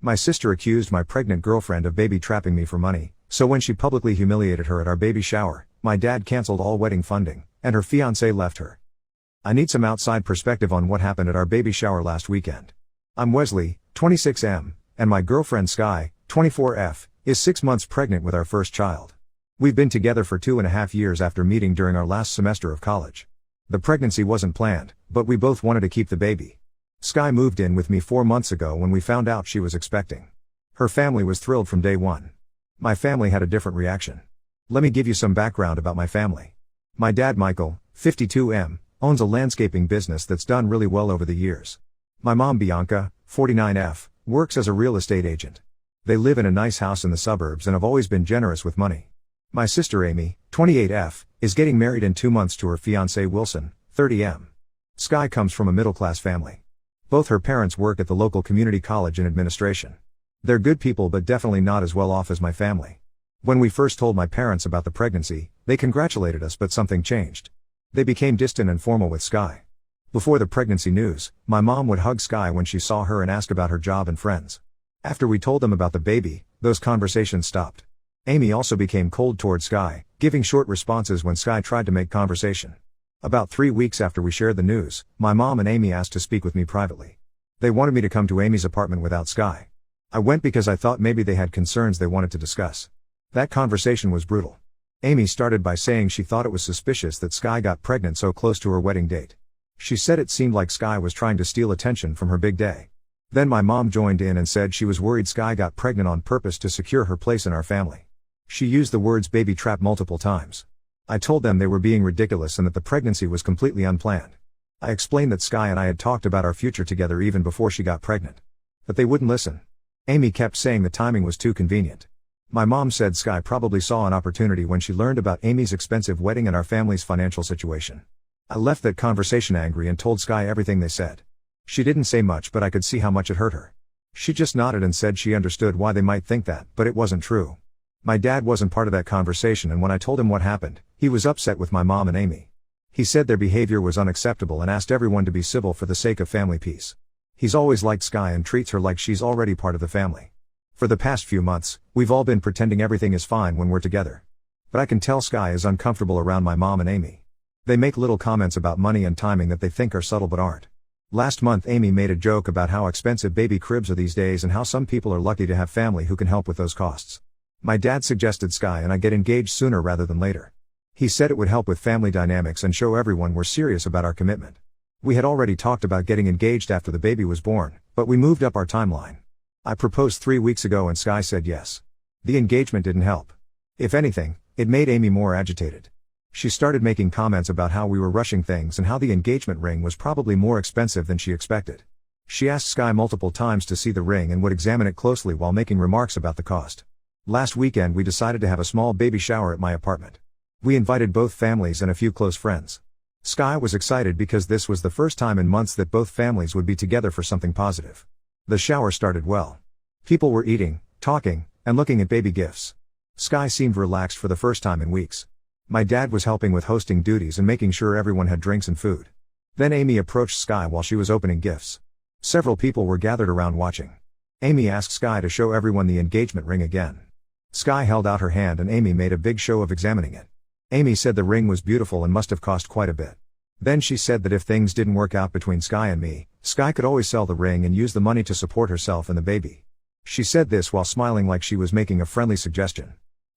My sister accused my pregnant girlfriend of baby trapping me for money, so when she publicly humiliated her at our baby shower, my dad canceled all wedding funding, and her fiancé left her. I need some outside perspective on what happened at our baby shower last weekend. I'm Wesley, 26M, and my girlfriend Sky, 24F, is 6 months pregnant with our first child. We've been together for 2.5 years after meeting during our last semester of college. The pregnancy wasn't planned, but we both wanted to keep the baby. Sky moved in with me 4 months ago when we found out she was expecting. Her family was thrilled from day one. My family had a different reaction. Let me give you some background about my family. My dad Michael, 52M, owns a landscaping business that's done really well over the years. My mom Bianca, 49F, works as a real estate agent. They live in a nice house in the suburbs and have always been generous with money. My sister Amy, 28F, is getting married in 2 months to her fiancé Wilson, 30M. Sky comes from a middle-class family. Both her parents work at the local community college in administration. They're good people but definitely not as well off as my family. When we first told my parents about the pregnancy, they congratulated us but something changed. They became distant and formal with Sky. Before the pregnancy news, my mom would hug Sky when she saw her and ask about her job and friends. After we told them about the baby, those conversations stopped. Amy also became cold toward Sky, giving short responses when Sky tried to make conversation. About 3 weeks after we shared the news, my mom and Amy asked to speak with me privately. They wanted me to come to Amy's apartment without Sky. I went because I thought maybe they had concerns they wanted to discuss. That conversation was brutal. Amy started by saying she thought it was suspicious that Sky got pregnant so close to her wedding date. She said it seemed like Sky was trying to steal attention from her big day. Then my mom joined in and said she was worried Sky got pregnant on purpose to secure her place in our family. She used the words baby trap multiple times. I told them they were being ridiculous and that the pregnancy was completely unplanned. I explained that Sky and I had talked about our future together even before she got pregnant. But they wouldn't listen. Amy kept saying the timing was too convenient. My mom said Sky probably saw an opportunity when she learned about Amy's expensive wedding and our family's financial situation. I left that conversation angry and told Sky everything they said. She didn't say much but I could see how much it hurt her. She just nodded and said she understood why they might think that, but it wasn't true. My dad wasn't part of that conversation and when I told him what happened, he was upset with my mom and Amy. He said their behavior was unacceptable and asked everyone to be civil for the sake of family peace. He's always liked Sky and treats her like she's already part of the family. For the past few months, we've all been pretending everything is fine when we're together. But I can tell Sky is uncomfortable around my mom and Amy. They make little comments about money and timing that they think are subtle but aren't. Last month Amy made a joke about how expensive baby cribs are these days and how some people are lucky to have family who can help with those costs. My dad suggested Sky and I get engaged sooner rather than later. He said it would help with family dynamics and show everyone we're serious about our commitment. We had already talked about getting engaged after the baby was born, but we moved up our timeline. I proposed 3 weeks ago and Sky said yes. The engagement didn't help. If anything, it made Amy more agitated. She started making comments about how we were rushing things and how the engagement ring was probably more expensive than she expected. She asked Sky multiple times to see the ring and would examine it closely while making remarks about the cost. Last weekend we decided to have a small baby shower at my apartment. We invited both families and a few close friends. Sky was excited because this was the first time in months that both families would be together for something positive. The shower started well. People were eating, talking, and looking at baby gifts. Sky seemed relaxed for the first time in weeks. My dad was helping with hosting duties and making sure everyone had drinks and food. Then Amy approached Sky while she was opening gifts. Several people were gathered around watching. Amy asked Sky to show everyone the engagement ring again. Sky held out her hand and Amy made a big show of examining it. Amy said the ring was beautiful and must have cost quite a bit. Then she said that if things didn't work out between Sky and me, Sky could always sell the ring and use the money to support herself and the baby. She said this while smiling like she was making a friendly suggestion.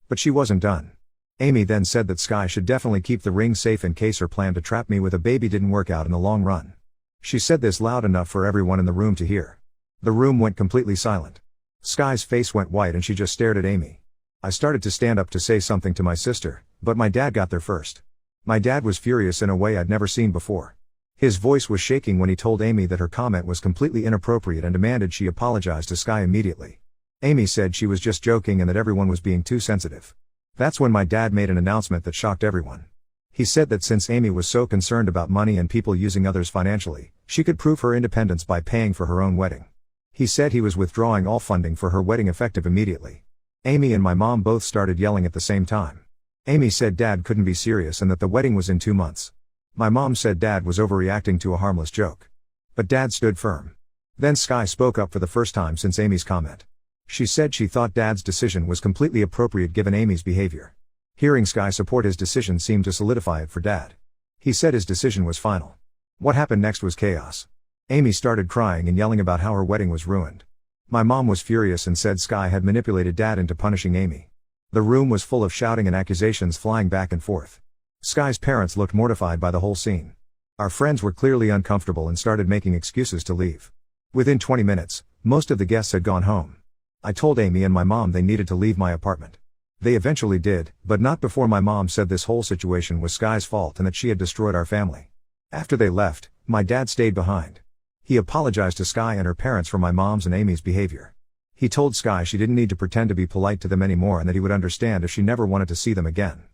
But she wasn't done. Amy then said that Sky should definitely keep the ring safe in case her plan to trap me with a baby didn't work out in the long run. She said this loud enough for everyone in the room to hear. The room went completely silent. Sky's face went white and she just stared at Amy. I started to stand up to say something to my sister, but my dad got there first. My dad was furious in a way I'd never seen before. His voice was shaking when he told Amy that her comment was completely inappropriate and demanded she apologize to Sky immediately. Amy said she was just joking and that everyone was being too sensitive. That's when my dad made an announcement that shocked everyone. He said that since Amy was so concerned about money and people using others financially, she could prove her independence by paying for her own wedding. He said he was withdrawing all funding for her wedding effective immediately. Amy and my mom both started yelling at the same time. Amy said Dad couldn't be serious and that the wedding was in 2 months. My mom said Dad was overreacting to a harmless joke. But Dad stood firm. Then Sky spoke up for the first time since Amy's comment. She said she thought Dad's decision was completely appropriate given Amy's behavior. Hearing Sky support his decision seemed to solidify it for Dad. He said his decision was final. What happened next was chaos. Amy started crying and yelling about how her wedding was ruined. My mom was furious and said Sky had manipulated Dad into punishing Amy. The room was full of shouting and accusations flying back and forth. Sky's parents looked mortified by the whole scene. Our friends were clearly uncomfortable and started making excuses to leave. Within 20 minutes, most of the guests had gone home. I told Amy and my mom they needed to leave my apartment. They eventually did, but not before my mom said this whole situation was Sky's fault and that she had destroyed our family. After they left, my dad stayed behind. He apologized to Sky and her parents for my mom's and Amy's behavior. He told Sky she didn't need to pretend to be polite to them anymore and that he would understand if she never wanted to see them again.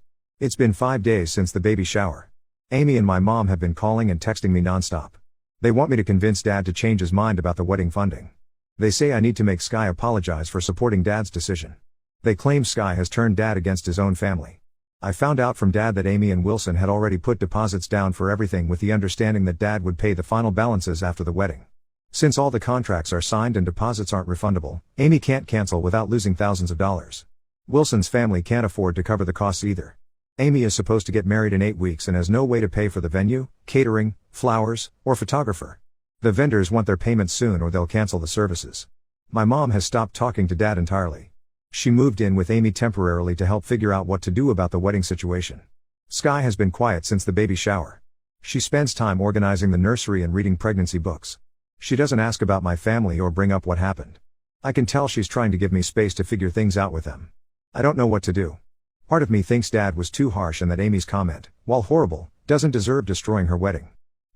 It's been 5 days since the baby shower. Amy and my mom have been calling and texting me nonstop. They want me to convince Dad to change his mind about the wedding funding. They say I need to make Sky apologize for supporting Dad's decision. They claim Sky has turned Dad against his own family. I found out from Dad that Amy and Wilson had already put deposits down for everything with the understanding that Dad would pay the final balances after the wedding. Since all the contracts are signed and deposits aren't refundable, Amy can't cancel without losing thousands of dollars. Wilson's family can't afford to cover the costs either. Amy is supposed to get married in 8 weeks and has no way to pay for the venue, catering, flowers, or photographer. The vendors want their payments soon or they'll cancel the services. My mom has stopped talking to Dad entirely. She moved in with Amy temporarily to help figure out what to do about the wedding situation. Sky has been quiet since the baby shower. She spends time organizing the nursery and reading pregnancy books. She doesn't ask about my family or bring up what happened. I can tell she's trying to give me space to figure things out with them. I don't know what to do. Part of me thinks Dad was too harsh and that Amy's comment, while horrible, doesn't deserve destroying her wedding.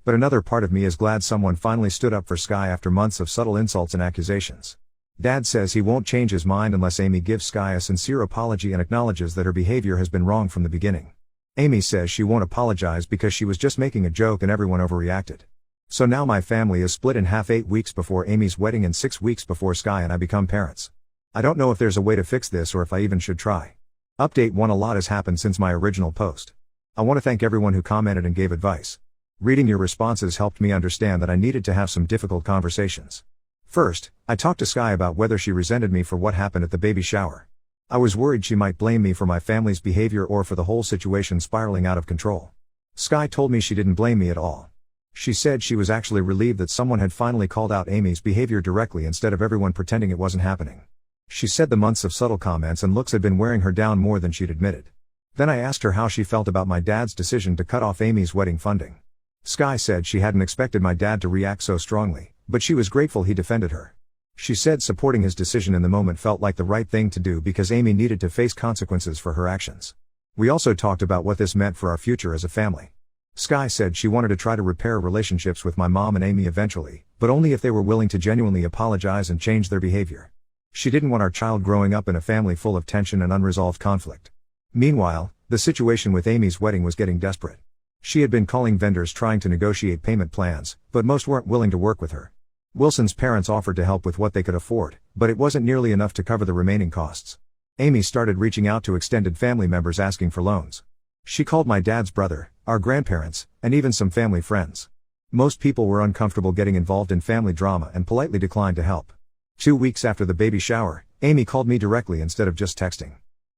But another part of me is glad someone finally stood up for Sky after months of subtle insults and accusations. Dad says he won't change his mind unless Amy gives Sky a sincere apology and acknowledges that her behavior has been wrong from the beginning. Amy says she won't apologize because she was just making a joke and everyone overreacted. So now my family is split in half 8 weeks before Amy's wedding and 6 weeks before Sky and I become parents. I don't know if there's a way to fix this or if I even should try. Update 1: A lot has happened since my original post. I want to thank everyone who commented and gave advice. Reading your responses helped me understand that I needed to have some difficult conversations. First, I talked to Sky about whether she resented me for what happened at the baby shower. I was worried she might blame me for my family's behavior or for the whole situation spiraling out of control. Sky told me she didn't blame me at all. She said she was actually relieved that someone had finally called out Amy's behavior directly instead of everyone pretending it wasn't happening. She said the months of subtle comments and looks had been wearing her down more than she'd admitted. Then I asked her how she felt about my dad's decision to cut off Amy's wedding funding. Sky said she hadn't expected my dad to react so strongly, but she was grateful he defended her. She said supporting his decision in the moment felt like the right thing to do because Amy needed to face consequences for her actions. We also talked about what this meant for our future as a family. Sky said she wanted to try to repair relationships with my mom and Amy eventually, but only if they were willing to genuinely apologize and change their behavior. She didn't want our child growing up in a family full of tension and unresolved conflict. Meanwhile, the situation with Amy's wedding was getting desperate. She had been calling vendors trying to negotiate payment plans, but most weren't willing to work with her. Wilson's parents offered to help with what they could afford, but it wasn't nearly enough to cover the remaining costs. Amy started reaching out to extended family members asking for loans. She called my dad's brother, our grandparents, and even some family friends. Most people were uncomfortable getting involved in family drama and politely declined to help. 2 weeks after the baby shower, Amy called me directly instead of just texting.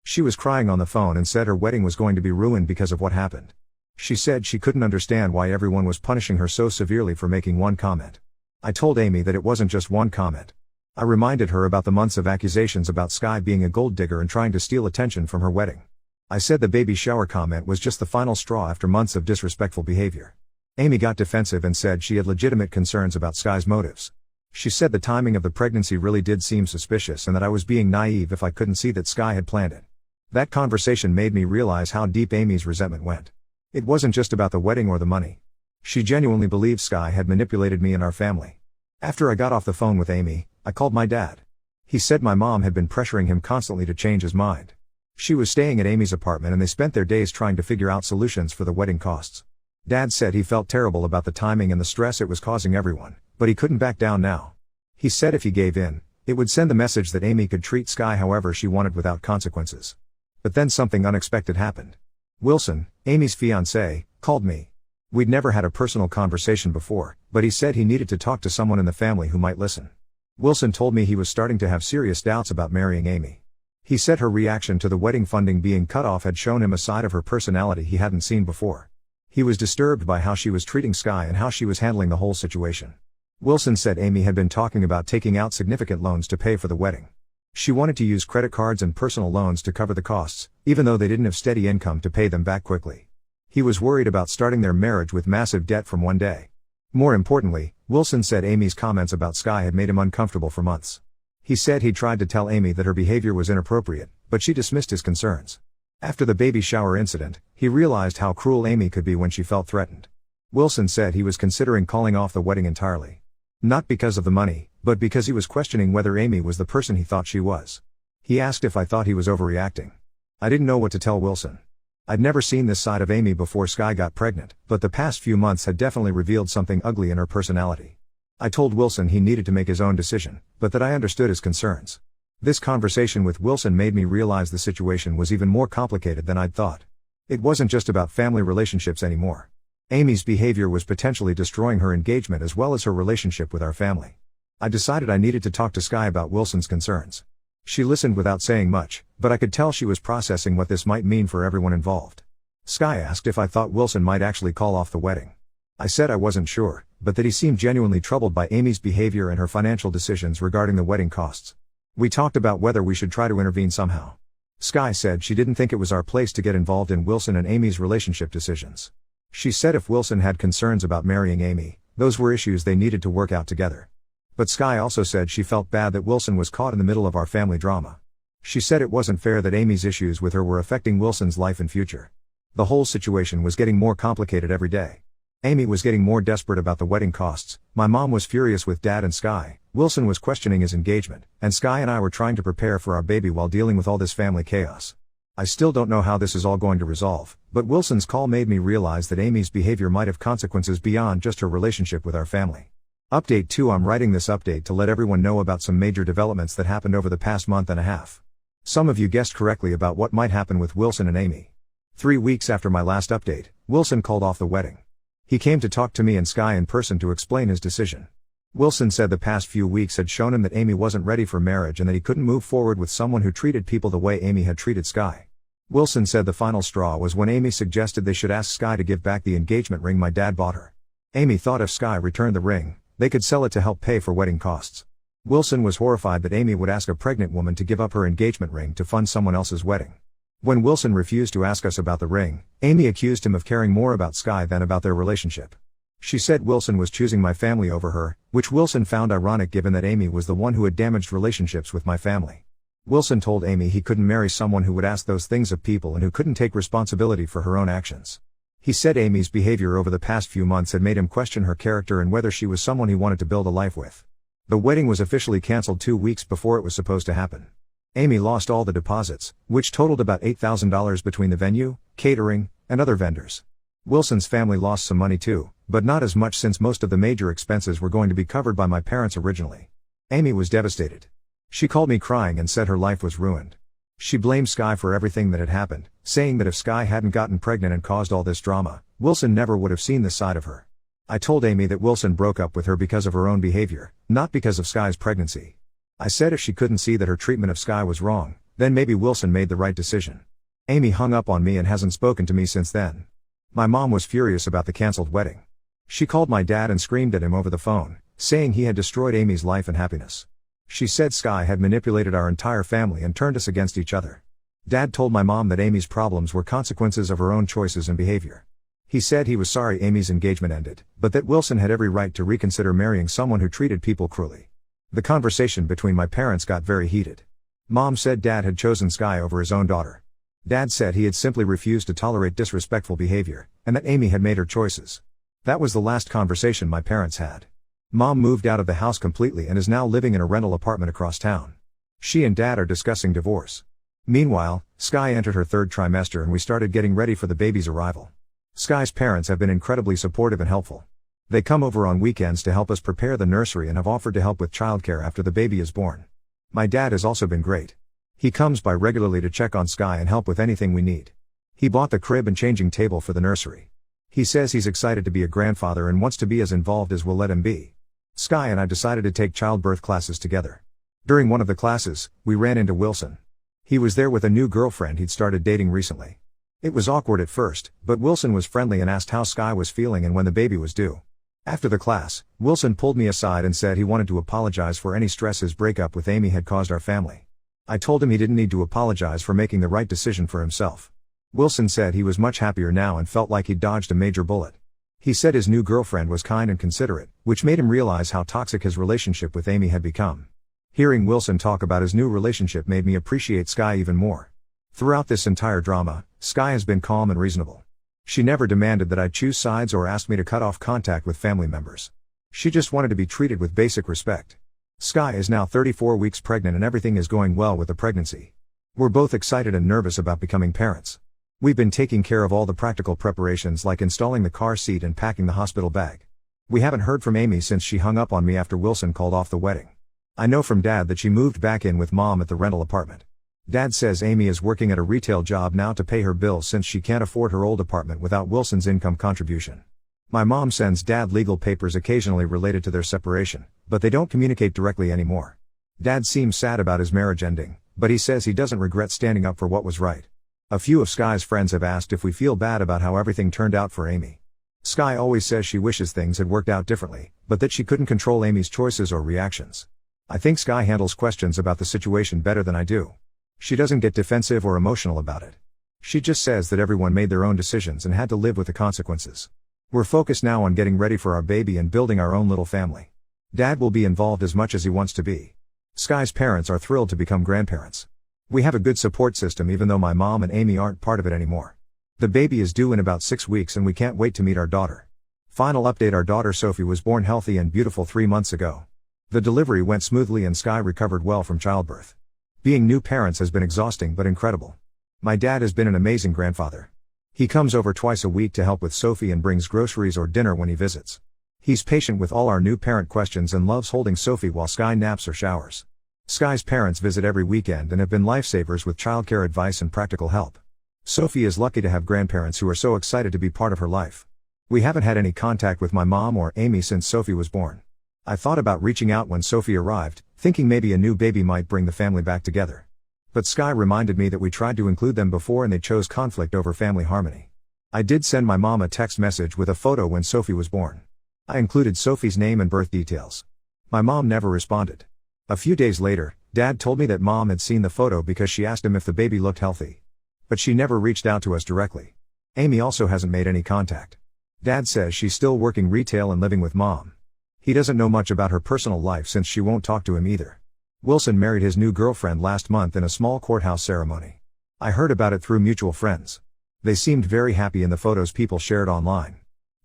She was crying on the phone and said her wedding was going to be ruined because of what happened. She said she couldn't understand why everyone was punishing her so severely for making one comment. I told Amy that it wasn't just one comment. I reminded her about the months of accusations about Sky being a gold digger and trying to steal attention from her wedding. I said the baby shower comment was just the final straw after months of disrespectful behavior. Amy got defensive and said she had legitimate concerns about Sky's motives. She said the timing of the pregnancy really did seem suspicious and that I was being naive if I couldn't see that Sky had planned it. That conversation made me realize how deep Amy's resentment went. It wasn't just about the wedding or the money. She genuinely believed Sky had manipulated me and our family. After I got off the phone with Amy, I called my dad. He said my mom had been pressuring him constantly to change his mind. She was staying at Amy's apartment and they spent their days trying to figure out solutions for the wedding costs. Dad said he felt terrible about the timing and the stress it was causing everyone, but he couldn't back down now. He said if he gave in, it would send the message that Amy could treat Sky however she wanted without consequences. But then something unexpected happened. Wilson, Amy's fiancé, called me. We'd never had a personal conversation before, but he said he needed to talk to someone in the family who might listen. Wilson told me he was starting to have serious doubts about marrying Amy. He said her reaction to the wedding funding being cut off had shown him a side of her personality he hadn't seen before. He was disturbed by how she was treating Sky and how she was handling the whole situation. Wilson said Amy had been talking about taking out significant loans to pay for the wedding. She wanted to use credit cards and personal loans to cover the costs, even though they didn't have steady income to pay them back quickly. He was worried about starting their marriage with massive debt from one day. More importantly, Wilson said Amy's comments about Sky had made him uncomfortable for months. He said he tried to tell Amy that her behavior was inappropriate, but she dismissed his concerns. After the baby shower incident, he realized how cruel Amy could be when she felt threatened. Wilson said he was considering calling off the wedding entirely. Not because of the money, but because he was questioning whether Amy was the person he thought she was. He asked if I thought he was overreacting. I didn't know what to tell Wilson. I'd never seen this side of Amy before Sky got pregnant, but the past few months had definitely revealed something ugly in her personality. I told Wilson he needed to make his own decision, but that I understood his concerns. This conversation with Wilson made me realize the situation was even more complicated than I'd thought. It wasn't just about family relationships anymore. Amy's behavior was potentially destroying her engagement as well as her relationship with our family. I decided I needed to talk to Sky about Wilson's concerns. She listened without saying much, but I could tell she was processing what this might mean for everyone involved. Sky asked if I thought Wilson might actually call off the wedding. I said I wasn't sure, but that he seemed genuinely troubled by Amy's behavior and her financial decisions regarding the wedding costs. We talked about whether we should try to intervene somehow. Sky said she didn't think it was our place to get involved in Wilson and Amy's relationship decisions. She said if Wilson had concerns about marrying Amy, those were issues they needed to work out together. But Sky also said she felt bad that Wilson was caught in the middle of our family drama. She said it wasn't fair that Amy's issues with her were affecting Wilson's life and future. The whole situation was getting more complicated every day. Amy was getting more desperate about the wedding costs, my mom was furious with Dad and Sky, Wilson was questioning his engagement, and Sky and I were trying to prepare for our baby while dealing with all this family chaos. I still don't know how this is all going to resolve, but Wilson's call made me realize that Amy's behavior might have consequences beyond just her relationship with our family. Update 2: I'm writing this update to let everyone know about some major developments that happened over the past month and a half. Some of you guessed correctly about what might happen with Wilson and Amy. 3 weeks after my last update, Wilson called off the wedding. He came to talk to me and Sky in person to explain his decision. Wilson said the past few weeks had shown him that Amy wasn't ready for marriage and that he couldn't move forward with someone who treated people the way Amy had treated Sky. Wilson said the final straw was when Amy suggested they should ask Sky to give back the engagement ring my dad bought her. Amy thought if Sky returned the ring, they could sell it to help pay for wedding costs. Wilson was horrified that Amy would ask a pregnant woman to give up her engagement ring to fund someone else's wedding. When Wilson refused to ask us about the ring, Amy accused him of caring more about Sky than about their relationship. She said Wilson was choosing my family over her, which Wilson found ironic given that Amy was the one who had damaged relationships with my family. Wilson told Amy he couldn't marry someone who would ask those things of people and who couldn't take responsibility for her own actions. He said Amy's behavior over the past few months had made him question her character and whether she was someone he wanted to build a life with. The wedding was officially canceled 2 weeks before it was supposed to happen. Amy lost all the deposits, which totaled about $8,000 between the venue, catering, and other vendors. Wilson's family lost some money too, but not as much since most of the major expenses were going to be covered by my parents originally. Amy was devastated. She called me crying and said her life was ruined. She blamed Sky for everything that had happened, saying that if Sky hadn't gotten pregnant and caused all this drama, Wilson never would have seen this side of her. I told Amy that Wilson broke up with her because of her own behavior, not because of Sky's pregnancy. I said if she couldn't see that her treatment of Sky was wrong, then maybe Wilson made the right decision. Amy hung up on me and hasn't spoken to me since then. My mom was furious about the cancelled wedding. She called my dad and screamed at him over the phone, saying he had destroyed Amy's life and happiness. She said Sky had manipulated our entire family and turned us against each other. Dad told my mom that Amy's problems were consequences of her own choices and behavior. He said he was sorry Amy's engagement ended, but that Wilson had every right to reconsider marrying someone who treated people cruelly. The conversation between my parents got very heated. Mom said Dad had chosen Sky over his own daughter. Dad said he had simply refused to tolerate disrespectful behavior, and that Amy had made her choices. That was the last conversation my parents had. Mom moved out of the house completely and is now living in a rental apartment across town. She and Dad are discussing divorce. Meanwhile, Sky entered her 3rd trimester and we started getting ready for the baby's arrival. Sky's parents have been incredibly supportive and helpful. They come over on weekends to help us prepare the nursery and have offered to help with childcare after the baby is born. My dad has also been great. He comes by regularly to check on Sky and help with anything we need. He bought the crib and changing table for the nursery. He says he's excited to be a grandfather and wants to be as involved as we'll let him be. Sky and I decided to take childbirth classes together. During one of the classes, we ran into Wilson. He was there with a new girlfriend he'd started dating recently. It was awkward at first, but Wilson was friendly and asked how Sky was feeling and when the baby was due. After the class, Wilson pulled me aside and said he wanted to apologize for any stress his breakup with Amy had caused our family. I told him he didn't need to apologize for making the right decision for himself. Wilson said he was much happier now and felt like he'd dodged a major bullet. He said his new girlfriend was kind and considerate, which made him realize how toxic his relationship with Amy had become. Hearing Wilson talk about his new relationship made me appreciate Sky even more. Throughout this entire drama, Sky has been calm and reasonable. She never demanded that I choose sides or asked me to cut off contact with family members. She just wanted to be treated with basic respect. Sky is now 34 weeks pregnant and everything is going well with the pregnancy. We're both excited and nervous about becoming parents. We've been taking care of all the practical preparations like installing the car seat and packing the hospital bag. We haven't heard from Amy since she hung up on me after Wilson called off the wedding. I know from Dad that she moved back in with Mom at the rental apartment. Dad says Amy is working at a retail job now to pay her bills since she can't afford her old apartment without Wilson's income contribution. My mom sends Dad legal papers occasionally related to their separation, but they don't communicate directly anymore. Dad seems sad about his marriage ending, but he says he doesn't regret standing up for what was right. A few of Sky's friends have asked if we feel bad about how everything turned out for Amy. Sky always says she wishes things had worked out differently, but that she couldn't control Amy's choices or reactions. I think Sky handles questions about the situation better than I do. She doesn't get defensive or emotional about it. She just says that everyone made their own decisions and had to live with the consequences. We're focused now on getting ready for our baby and building our own little family. Dad will be involved as much as he wants to be. Sky's parents are thrilled to become grandparents. We have a good support system even though my mom and Amy aren't part of it anymore. The baby is due in about 6 weeks and we can't wait to meet our daughter. Final update: our daughter Sophie was born healthy and beautiful 3 months ago. The delivery went smoothly and Sky recovered well from childbirth. Being new parents has been exhausting but incredible. My dad has been an amazing grandfather. He comes over twice a week to help with Sophie and brings groceries or dinner when he visits. He's patient with all our new parent questions and loves holding Sophie while Sky naps or showers. Sky's parents visit every weekend and have been lifesavers with childcare advice and practical help. Sophie is lucky to have grandparents who are so excited to be part of her life. We haven't had any contact with my mom or Amy since Sophie was born. I thought about reaching out when Sophie arrived, thinking maybe a new baby might bring the family back together. But Sky reminded me that we tried to include them before and they chose conflict over family harmony. I did send my mom a text message with a photo when Sophie was born. I included Sophie's name and birth details. My mom never responded. A few days later, Dad told me that Mom had seen the photo because she asked him if the baby looked healthy. But she never reached out to us directly. Amy also hasn't made any contact. Dad says she's still working retail and living with Mom. He doesn't know much about her personal life since she won't talk to him either. Wilson married his new girlfriend last month in a small courthouse ceremony. I heard about it through mutual friends. They seemed very happy in the photos people shared online.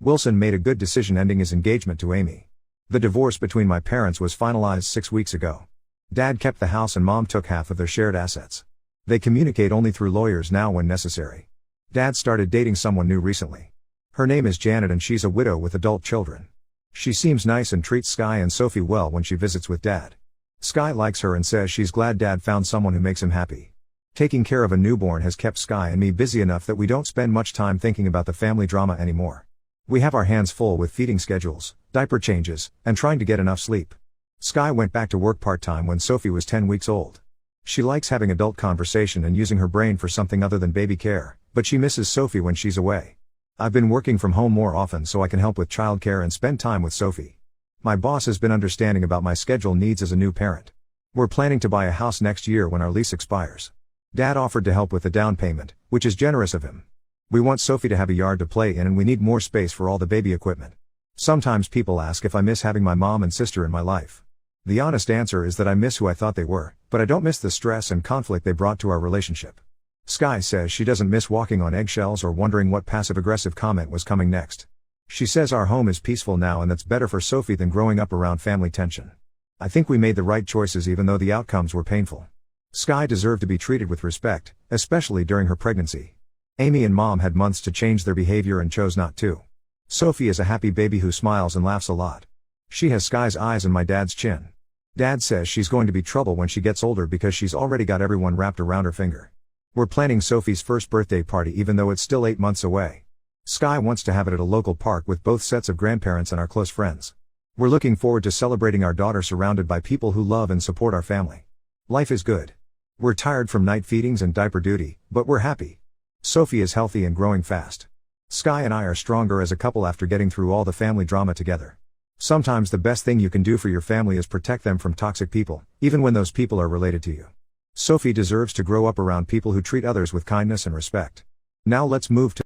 Wilson made a good decision ending his engagement to Amy. The divorce between my parents was finalized 6 weeks ago. Dad kept the house and Mom took half of their shared assets. They communicate only through lawyers now when necessary. Dad started dating someone new recently. Her name is Janet and she's a widow with adult children. She seems nice and treats Sky and Sophie well when she visits with Dad. Sky likes her and says she's glad Dad found someone who makes him happy. Taking care of a newborn has kept Sky and me busy enough that we don't spend much time thinking about the family drama anymore. We have our hands full with feeding schedules, diaper changes, and trying to get enough sleep. Sky went back to work part-time when Sophie was 10 weeks old. She likes having adult conversation and using her brain for something other than baby care, but she misses Sophie when she's away. I've been working from home more often so I can help with childcare and spend time with Sophie. My boss has been understanding about my schedule needs as a new parent. We're planning to buy a house next year when our lease expires. Dad offered to help with the down payment, which is generous of him. We want Sophie to have a yard to play in and we need more space for all the baby equipment. Sometimes people ask if I miss having my mom and sister in my life. The honest answer is that I miss who I thought they were, but I don't miss the stress and conflict they brought to our relationship. Sky says she doesn't miss walking on eggshells or wondering what passive-aggressive comment was coming next. She says our home is peaceful now and that's better for Sophie than growing up around family tension. I think we made the right choices even though the outcomes were painful. Sky deserved to be treated with respect, especially during her pregnancy. Amy and Mom had months to change their behavior and chose not to. Sophie is a happy baby who smiles and laughs a lot. She has Sky's eyes and my dad's chin. Dad says she's going to be trouble when she gets older because she's already got everyone wrapped around her finger. We're planning Sophie's first birthday party even though it's still 8 months away. Sky wants to have it at a local park with both sets of grandparents and our close friends. We're looking forward to celebrating our daughter surrounded by people who love and support our family. Life is good. We're tired from night feedings and diaper duty, but we're happy. Sophie is healthy and growing fast. Sky and I are stronger as a couple after getting through all the family drama together. Sometimes the best thing you can do for your family is protect them from toxic people, even when those people are related to you. Sophie deserves to grow up around people who treat others with kindness and respect. Now let's move to